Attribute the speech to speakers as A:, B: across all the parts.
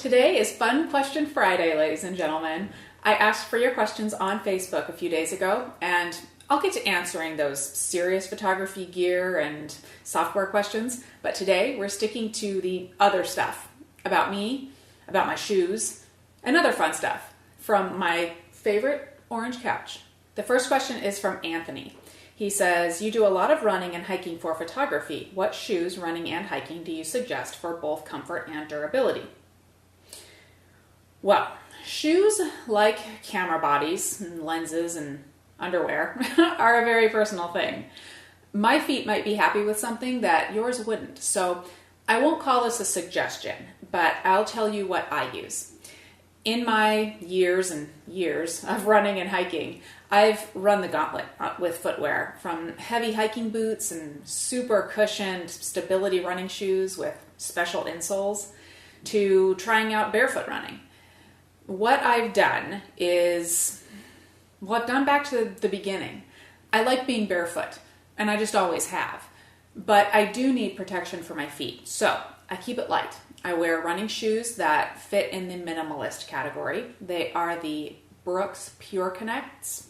A: Today is Fun Question Friday, ladies and gentlemen. I asked for your questions on Facebook a few days ago, and I'll get to answering those serious photography gear and software questions, but today we're sticking to the other stuff about me, about my shoes, and other fun stuff from my favorite orange couch. The first question is from Anthony. He says, you do a lot of running and hiking for photography. What shoes, running and hiking, do you suggest for both comfort and durability? Well, shoes like camera bodies and lenses and underwear are a very personal thing. My feet might be happy with something that yours wouldn't, so I won't call this a suggestion, but I'll tell you what I use. In my years and years of running and hiking, I've run the gauntlet with footwear, from heavy hiking boots and super cushioned stability running shoes with special insoles to trying out barefoot running. What I've done is, I've gone back to the beginning. I like being barefoot, and I just always have. But I do need protection for my feet, so I keep it light. I wear running shoes that fit in the minimalist category. They are the Brooks Pure Connects,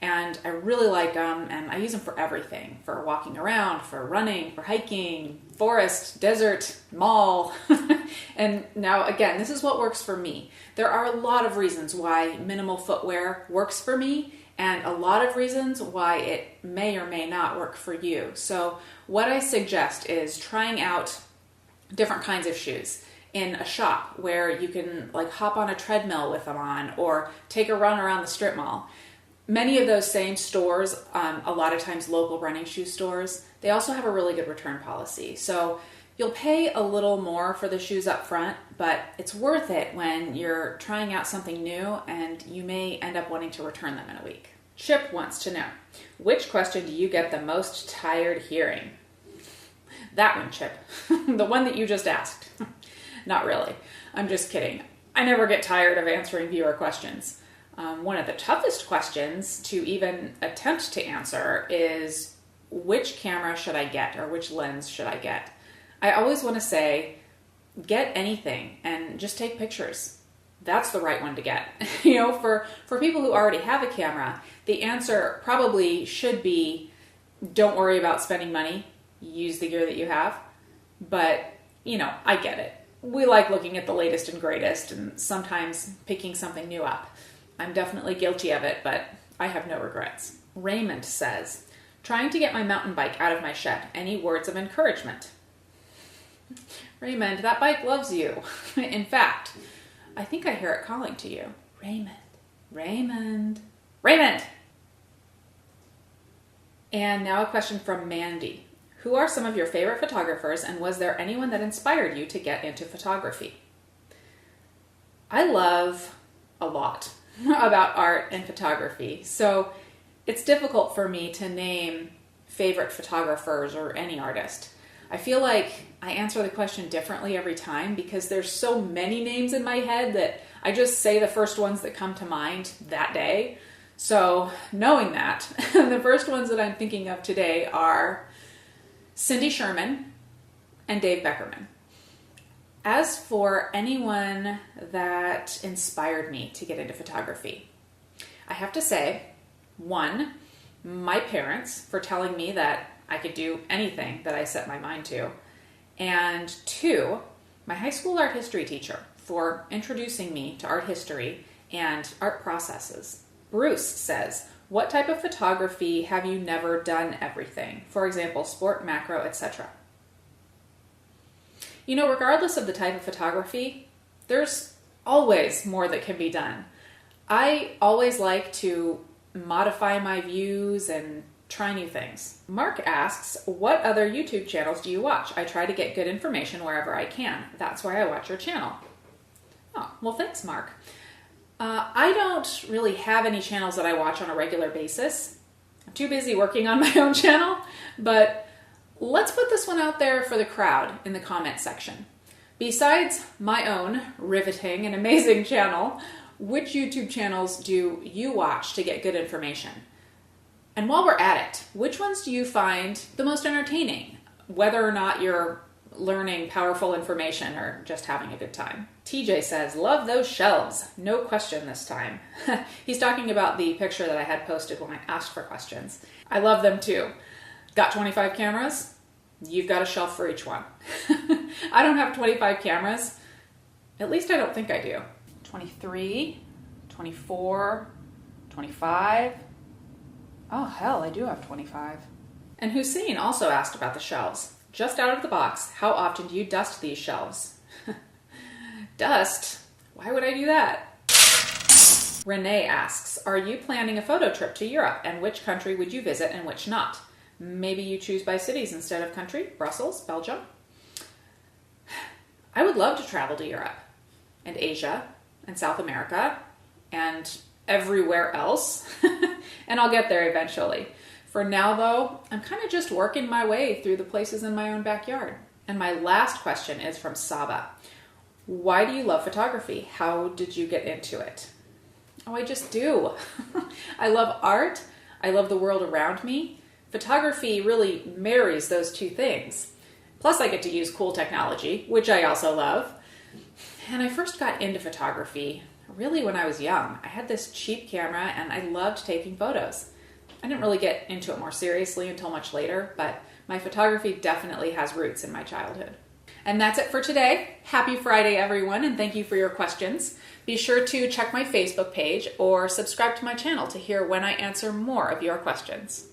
A: and I really like them, and I use them for everything, for walking around, for running, for hiking, forest, desert, mall. And now, again, this is what works for me. There are a lot of reasons why minimal footwear works for me, and a lot of reasons why it may or may not work for you. So what I suggest is trying out different kinds of shoes in a shop where you can hop on a treadmill with them on, or take a run around the strip mall. Many of those same stores, a lot of times local running shoe stores, they also have a really good return policy. So you'll pay a little more for the shoes up front, but it's worth it when you're trying out something new and you may end up wanting to return them in a week. Chip wants to know, which question do you get the most tired hearing? That one, Chip. The one that you just asked. Not really. I'm just kidding. I never get tired of answering viewer questions. One of the toughest questions to even attempt to answer is, which camera should I get, or which lens should I get? I always want to say, get anything and just take pictures. That's the right one to get. For people who already have a camera, the answer probably should be, don't worry about spending money. Use the gear that you have. But, I get it. We like looking at the latest and greatest and sometimes picking something new up. I'm definitely guilty of it, but I have no regrets. Raymond says, trying to get my mountain bike out of my shed. Any words of encouragement? Raymond, that bike loves you. In fact, I think I hear it calling to you. Raymond, Raymond, Raymond! And now a question from Mandy. Who are some of your favorite photographers, and was there anyone that inspired you to get into photography? I love a lot about art and photography, so it's difficult for me to name favorite photographers or any artist. I feel like I answer the question differently every time because there's so many names in my head that I just say the first ones that come to mind that day. So knowing that, the first ones that I'm thinking of today are Cindy Sherman and Dave Beckerman. As for anyone that inspired me to get into photography, I have to say, one, my parents for telling me that I could do anything that I set my mind to. And two, my high school art history teacher for introducing me to art history and art processes. Bruce says, what type of photography have you never done everything? For example, sport, macro, etc. Regardless of the type of photography, there's always more that can be done. I always like to modify my views and try new things. Mark asks, what other YouTube channels do you watch? I try to get good information wherever I can. That's why I watch your channel. Oh, well, thanks, Mark. I don't really have any channels that I watch on a regular basis. I'm too busy working on my own channel, but let's put this one out there for the crowd in the comment section. Besides my own riveting and amazing channel, which YouTube channels do you watch to get good information? And while we're at it, which ones do you find the most entertaining? Whether or not you're learning powerful information or just having a good time. TJ says, love those shelves. No question this time. He's talking about the picture that I had posted when I asked for questions. I love them too. Got 25 cameras? You've got a shelf for each one. I don't have 25 cameras. At least I don't think I do. 23, 24, 25. Oh, hell, I do have 25. And Hussein also asked about the shelves. Just out of the box, how often do you dust these shelves? Dust? Why would I do that? Renee asks, are you planning a photo trip to Europe, and which country would you visit and which not? Maybe you choose by cities instead of country. Brussels, Belgium. I would love to travel to Europe and Asia and South America and everywhere else. And I'll get there eventually. For now, though, I'm kind of just working my way through the places in my own backyard. And my last question is from Saba. Why do you love photography? How did you get into it? Oh, I just do. I love art. I love the world around me. Photography really marries those two things. Plus, I get to use cool technology, which I also love. And I first got into photography really when I was young. I had this cheap camera and I loved taking photos. I didn't really get into it more seriously until much later, but my photography definitely has roots in my childhood. And that's it for today. Happy Friday, everyone, and thank you for your questions. Be sure to check my Facebook page or subscribe to my channel to hear when I answer more of your questions.